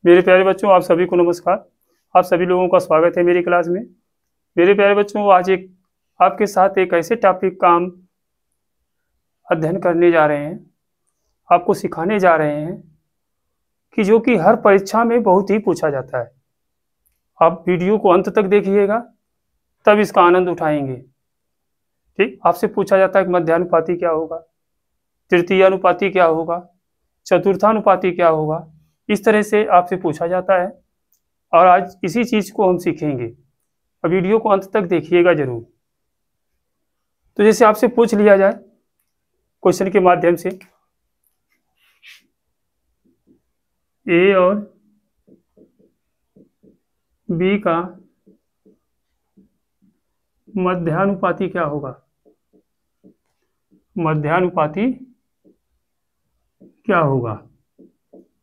मेरे प्यारे बच्चों, आप सभी को नमस्कार। आप सभी लोगों का स्वागत है मेरी क्लास में। मेरे प्यारे बच्चों, आज एक आपके साथ एक ऐसे टॉपिक का हम अध्ययन करने जा रहे हैं, आपको सिखाने जा रहे हैं कि जो कि हर परीक्षा में बहुत ही पूछा जाता है। आप वीडियो को अंत तक देखिएगा, तब इसका आनंद उठाएंगे। ठीक, आपसे पूछा जाता है कि मध्यानुपाती क्या होगा, तृतीयानुपाती क्या होगा, चतुर्थानुपाती क्या होगा। इस तरह से आपसे पूछा जाता है और आज इसी चीज को हम सीखेंगे। और वीडियो को अंत तक देखिएगा जरूर। तो जैसे आपसे पूछ लिया जाए क्वेश्चन के माध्यम से, ए और बी का मध्यानुपाती क्या होगा, मध्यानुपाती क्या होगा,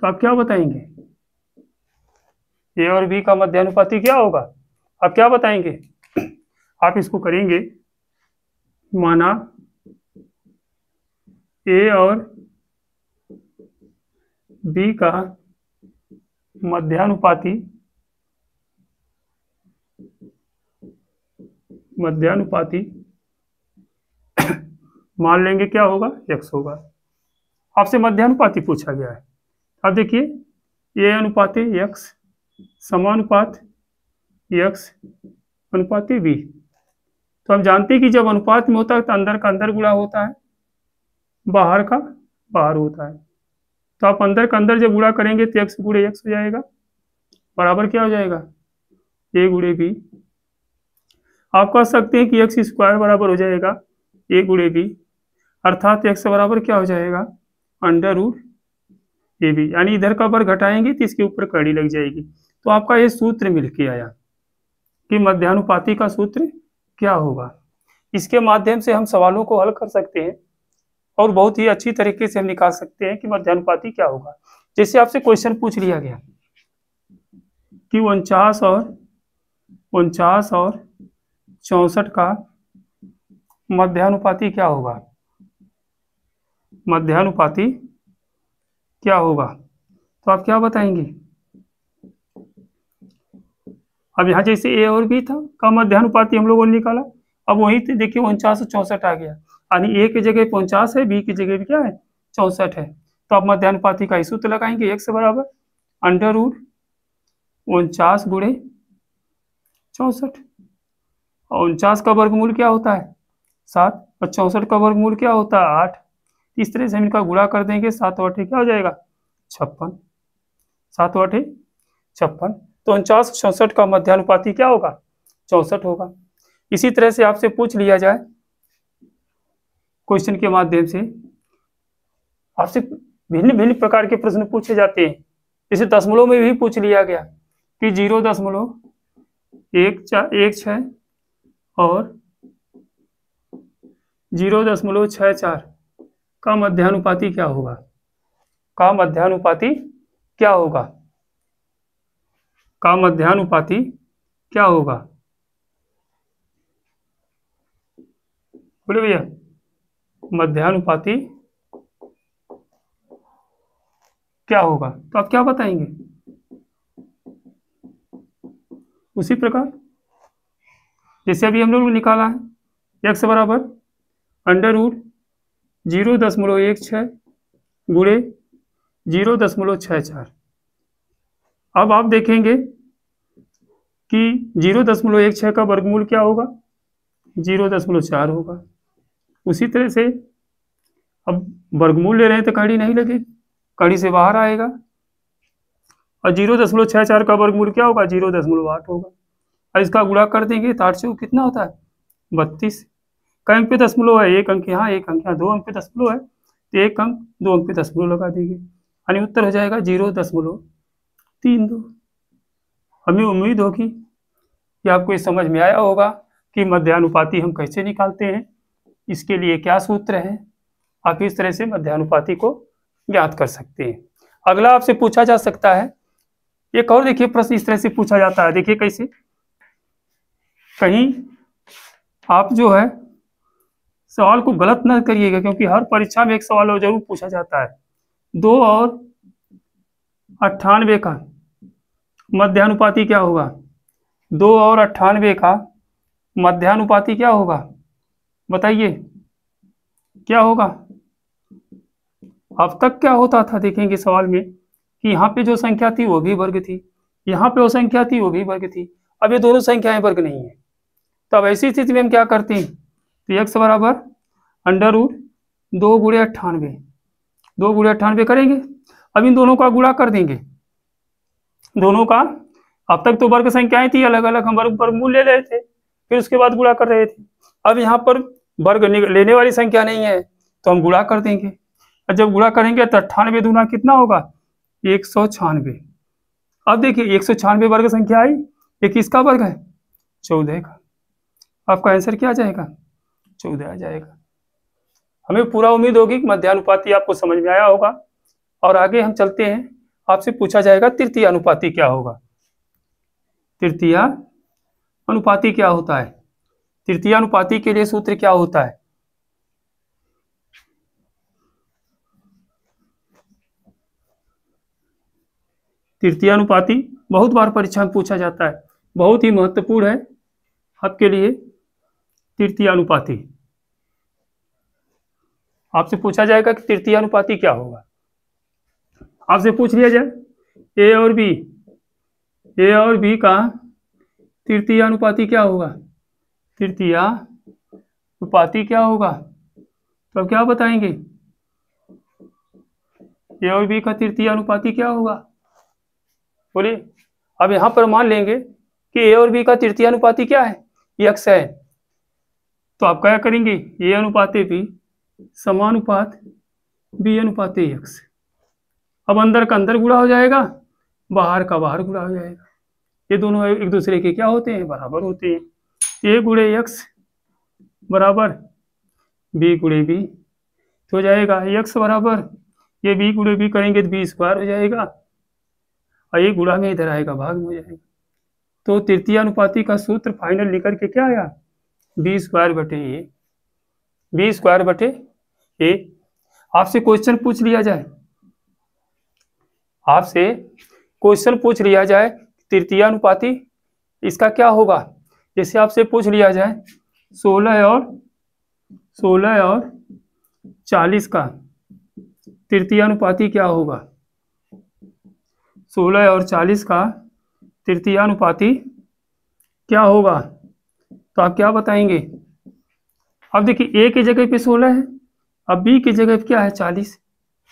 तो आप क्या बताएंगे? ए और बी का मध्यानुपाती क्या होगा, आप क्या बताएंगे? आप इसको करेंगे, माना ए और बी का मध्यानुपाती मान लेंगे क्या होगा, x होगा। आपसे मध्यानुपाती पूछा गया है। अब देखिए ए अनुपाते x समानुपात x अनुपाते b। तो हम जानते हैं कि जब अनुपात में होता है तो अंदर का अंदर गुणा होता है, बाहर का बाहर होता है। तो आप अंदर का अंदर जब गुणा करेंगे तो x गुणे x हो जाएगा, बराबर क्या हो जाएगा, a गुणे b। आप कह सकते हैं कि एक्स स्क्वायर बराबर हो जाएगा a गुणे b, अर्थात x बराबर क्या हो जाएगा, अंडर रूट ए बी। यानी इधर का वर्ग घटाएंगे तो इसके ऊपर कड़ी लग जाएगी। तो आपका ये सूत्र मिल के आया कि मध्यानुपाती का सूत्र क्या होगा। इसके माध्यम से हम सवालों को हल कर सकते हैं और बहुत ही अच्छी तरीके से हम निकाल सकते हैं कि मध्यानुपाती क्या होगा। जैसे आपसे क्वेश्चन पूछ लिया गया कि 49 और 64 का मध्यानुपाती क्या होगा, मध्यानुपाती क्या होगा, तो आप क्या बताएंगे? अब यहाँ जैसे ए और बी था का मध्यानुपाती हम लोगों ने निकाला, अब वही देखिए 49 और 64 आ गया, यानी ए की जगह 49 है, बी की जगह भी क्या है, 64 है। तो आप मध्यानुपाती का सूत्र लगाएंगे, x बराबर अंडर रूट 49 गुणे 64। और 49 का वर्गमूल क्या होता है, 7, और 64 का वर्गमूल क्या होता है, 8। इस तरह से हम इनका गुणा कर देंगे, 7 8 क्या हो जाएगा, 56। 7 8 56। तो 49 64 का मध्यानुपाती क्या होगा, 64 होगा। इसी तरह से आपसे पूछ लिया जाए क्वेश्चन के माध्यम से, आपसे भिन्न भिन्न प्रकार के प्रश्न पूछे जाते हैं। जैसे दशमलव में भी पूछ लिया गया कि 0.164 और 0.64 का मध्यानुपाती क्या होगा, का मध्यानुपाती क्या होगा, का मध्यानुपाती क्या होगा, बोले भैया, मध्यानुपाती क्या होगा, तो आप क्या बताएंगे? उसी प्रकार जैसे अभी हम लोग ने निकाला है, x बराबर अंडर रूट 0.16 गुणे 0.64। अब आप देखेंगे कि 0.16 का वर्गमूल क्या होगा, 0.4 होगा। उसी तरह से अब वर्गमूल ले रहे हैं तो कड़ी नहीं लगेगी, कड़ी से बाहर आएगा। और 0.64 का वर्गमूल क्या होगा, 0.8 होगा। और इसका गुणा कर देंगे तो 8 से कितना होता है, 32। कई अंक पे दशमलव है, एक अंक यहाँ, एक अंक यहाँ, 2 अंक पे दशमलव है तो एक अंक 2 अंक पे दशमलव लगा देंगे, यानी उत्तर हो जाएगा 0.32। हमें उम्मीद होगी कि आपको ये समझ में आया होगा कि मध्यानुपाती हम कैसे निकालते हैं, इसके लिए क्या सूत्र है। आप इस तरह से मध्यानुपाती को ज्ञात कर सकते हैं। अगला आपसे पूछा जा सकता है, एक और देखिए प्रश्न इस तरह से पूछा जाता है, देखिए कैसे, कहीं आप जो है सवाल को गलत न करिएगा, क्योंकि हर परीक्षा में एक सवाल जरूर पूछा जाता है। 2 और 98 का मध्यानुपाती क्या होगा? 2 और 98 का मध्यानुपाती क्या होगा? बताइए क्या होगा? अब तक क्या होता था देखेंगे सवाल में कि यहाँ पे जो संख्या थी वो भी वर्ग थी, यहाँ पे वो संख्या थी वो भी वर्ग थी। अब ये दोनों संख्याएं वर्ग नहीं है, तो अब ऐसी स्थिति में हम क्या करते हैं? तो x बराबर अंडर रूट 2 गुणे 98, 2 गुणे 98 करेंगे। अब इन दोनों का गुणा कर देंगे, दोनों का। अब तक तो वर्ग संख्याएं थी अलग अलग, हम वर्ग पर मूल ले रहे थे, फिर उसके बाद गुणा कर रहे थे। अब यहाँ पर वर्ग लेने वाली संख्या नहीं है तो हम गुणा कर देंगे, और जब गुणा करेंगे तो 98 दूना कितना होगा? 196। अब देखिए 196 वर्ग संख्या आई, ये किसका वर्ग है? 14 का। आपका आंसर क्या आ जाएगा? 14 आ जाएगा। हमें पूरा उम्मीद होगी कि मध्यानुपाती आपको समझ में आया होगा। और आगे हम चलते हैं, आपसे पूछा जाएगा तृतीय अनुपाती क्या होगा। तृतीय अनुपाती क्या होता है? तृतीय अनुपाती के लिए सूत्र क्या होता है? तृतीय अनुपाती बहुत बार परीक्षा में पूछा जाता है, बहुत ही महत्वपूर्ण है आपके लिए। तृतीय अनुपाती आपसे पूछा जाएगा कि तृतीय अनुपाती क्या होगा। आपसे पूछ लिया जाए ए और बी का तृतीय अनुपाती क्या होगा? तृतीय अनुपाती क्या होगा? तो अब क्या बताएंगे? ए और बी का तृतीय अनुपाती क्या होगा? बोलिए। अब यहां पर मान लेंगे कि ए और बी का तृतीय अनुपाती क्या है? x है। तो आप क्या करेंगे? ए अनुपाते बी समानुपात बी अनुपाते x। अब अंदर का अंदर गुणा हो जाएगा, बाहर का बाहर गुणा हो जाएगा। ये दोनों एक दूसरे के क्या होते हैं? बराबर होते हैं। ए गुणे एक्स बराबर बी गुणे बी हो जाएगा। एक्स बराबर ये बी गुणे बी करेंगे तो बी स्क्वायर हो जाएगा, और ये गुणा में इधर आएगा भाग में हो जाएगा। तो तृतीय अनुपाती का सूत्र फाइनल निकल के क्या आया? बी स्क्वायर बटे ए, बी स्क्वायर बटे ए। आपसे क्वेश्चन पूछ लिया जाए, आपसे क्वेश्चन पूछ लिया जाए तृतीय अनुपाती इसका क्या होगा। जैसे आपसे पूछ लिया जाए 16 और 40 का तृतीय अनुपाती क्या होगा? 16 और 40 का तृतीय अनुपाती क्या होगा? तो आप क्या बताएंगे? अब देखिए ए की जगह पे 16 है, अब बी की जगह पे क्या है? 40।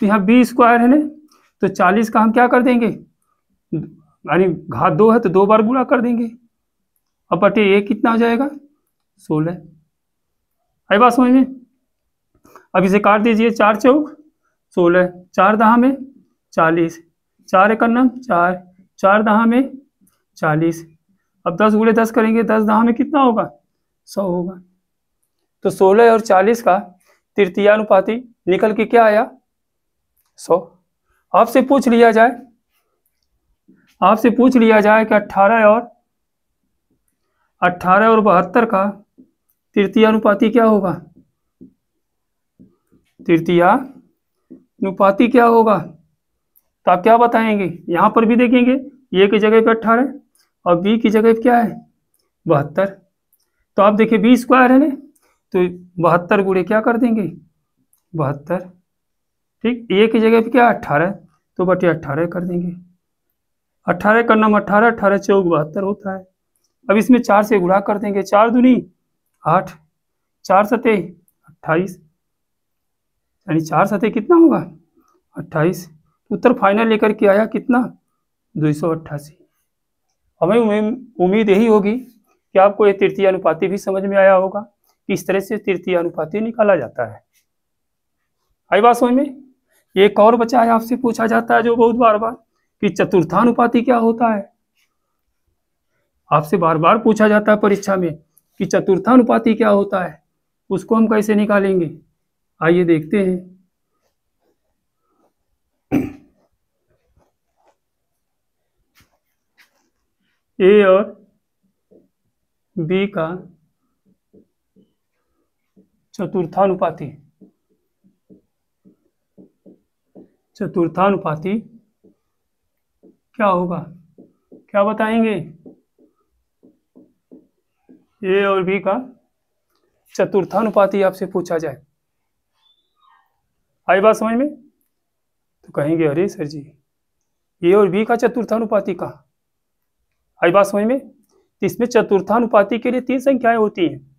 तो यहाँ बी स्क्वायर है ना, तो 40 का हम क्या कर देंगे? यानी घात 2 है तो 2 बार गुणा कर देंगे। अब बटे ए कितना हो जाएगा? 16। आई बात समझ में? अब इसे काट दीजिए, 4 चौक 16, 4 दहा में 40, 4 एक अन्नम 4, 4 दहा में 40। अब 10 गुणे 10 करेंगे, 10 दहा में कितना होगा? 100 होगा। तो 16 और 40 का तृतीय अनुपाती निकल के क्या आया? 100। आपसे पूछ लिया जाए कि 18 और 72 का तृतीय अनुपाती क्या होगा? तृतीय अनुपाती क्या होगा? तो आप क्या बताएंगे? यहां पर भी देखेंगे ए की जगह पे 18 और बी की जगह पे क्या है? 72। तो आप देखिए बी स्क्वायर है ना, तो 72 गुणे क्या कर देंगे? 72। ठीक, ए की जगह पे क्या? 18, तो बटे 18 कर देंगे। 18 का नाम 18, 18 चौक 72 होता है। अब इसमें 4 से गुणा कर देंगे, 4 दूनी 8, 4 सते 28, यानी 4 सते कितना होगा? 28। उत्तर फाइनल लेकर के आया कितना? 288। हमें उम्मीद यही होगी कि आपको ये तृतीय अनुपाती भी समझ में आया होगा कि इस तरह से तृतीय अनुपाती निकाला जाता है। आई बात समझ में? एक और बचा है, आपसे पूछा जाता है जो बहुत बार बार कि चतुर्थानुपाती क्या होता है। आपसे बार बार पूछा जाता है परीक्षा में कि चतुर्थानुपाती क्या होता है, उसको हम कैसे निकालेंगे? आइए देखते हैं। ए और बी का चतुर्थानुपाती क्या होगा? क्या बताएंगे? ए और बी का चतुर्थानुपाती आपसे पूछा जाए, आई बात समझ में? तो कहेंगे अरे सर जी, ए और बी का चतुर्थानुपाती कहाँ? आई बात समझ में? तो इसमें चतुर्थानुपाती के लिए 3 संख्याएं होती हैं,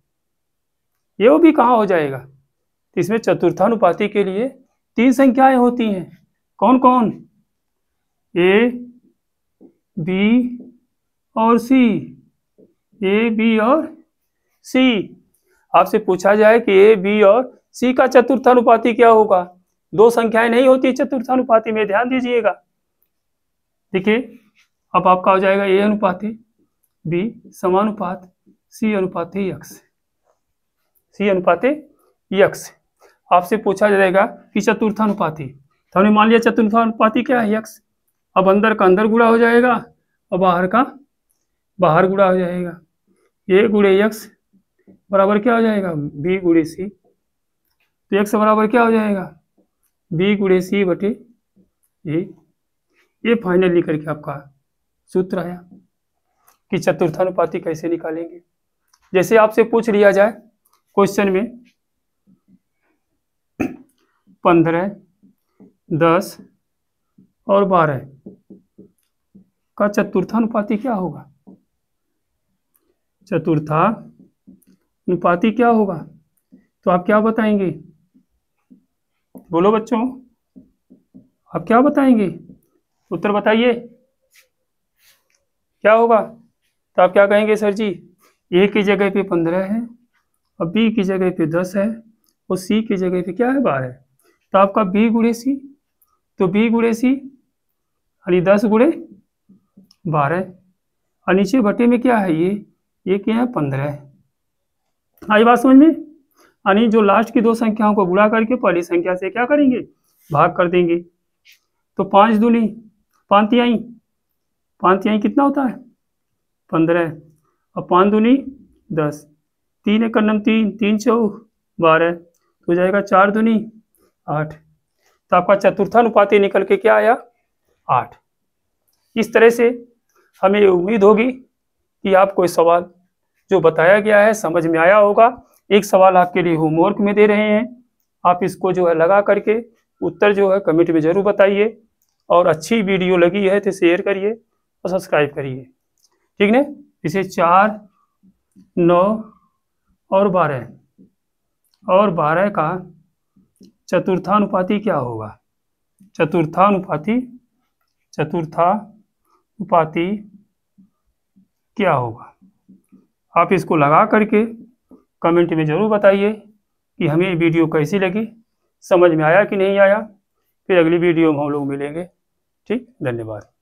ये वो भी कहाँ हो जाएगा? तो इसमें चतुर्थानुपाती के लिए 3 संख्याएं होती हैं, कौन कौन? ए, बी और सी, ए, बी और सी। आपसे पूछा जाए कि ए, बी और सी का चतुर्थानुपाती क्या होगा? 2 संख्याएं नहीं होती चतुर्थानुपाती में, ध्यान दीजिएगा। देखिए, अब आपका हो जाएगा ए अनुपाती बी समानुपात सी अनुपाती एक्स, सी अनुपाती एक्स। आपसे पूछा जाएगा कि चतुर्थानुपाती, तो हमने मान लिया चतुर्थानुपाती क्या है? एक्स। अब अंदर का अंदर गुणा हो जाएगा और बाहर का बाहर गुणा हो जाएगा। ए गुणे एक्स बराबर क्या हो जाएगा? बी गुणे सी। तो एक्स बराबर क्या हो जाएगा? बी गुणे सी बटे ए। ये फाइनली करके आपका सूत्र आया कि चतुर्थानुपाती कैसे निकालेंगे। जैसे आपसे पूछ लिया जाए क्वेश्चन में 15, 10 और 12 का चतुर्थानुपाती क्या होगा? चतुर्थानुपाती क्या होगा? तो आप क्या बताएंगे? बोलो बच्चों, आप क्या बताएंगे? उत्तर बताइए, क्या होगा? तो आप क्या कहेंगे? सर जी, ए की जगह पे 15 है और बी की जगह पे 10 है और सी की जगह पे क्या है? 12 है। तो आपका बी गुणे सी, तो बी गुणे सी यानी 10 गुणे 12 और नीचे बटे में क्या है? ये क्या है? 15 है। आई बात समझ में? यानी जो लास्ट की 2 संख्याओं को गुणा करके पहली संख्या से क्या करेंगे? भाग कर देंगे। तो 5 दूनी 5 तिहाई, 5 तिहाई कितना होता है? 15 और 5 दूनी 10, 3 एकड़ नम 3, 3 चौक 12, तो हो जाएगा 4 दूनी 8। तो आपका चतुर्थानुपाती निकल के क्या आया? 8। इस तरह से हमें उम्मीद होगी कि आपको इस सवाल जो बताया गया है समझ में आया होगा। एक सवाल आपके लिए होमवर्क में दे रहे हैं, आप इसको जो है लगा करके उत्तर जो है कमेंट में जरूर बताइए, और अच्छी वीडियो लगी है तो शेयर करिए और सब्सक्राइब करिए, ठीक है? इसे 4, 9 और 12 का चतुर्थानुपाती क्या होगा? चतुर्थानुपाती क्या होगा? आप इसको लगा करके कमेंट में ज़रूर बताइए कि हमें वीडियो कैसी लगी, समझ में आया कि नहीं आया। फिर अगली वीडियो में हम लोग मिलेंगे। ठीक, धन्यवाद।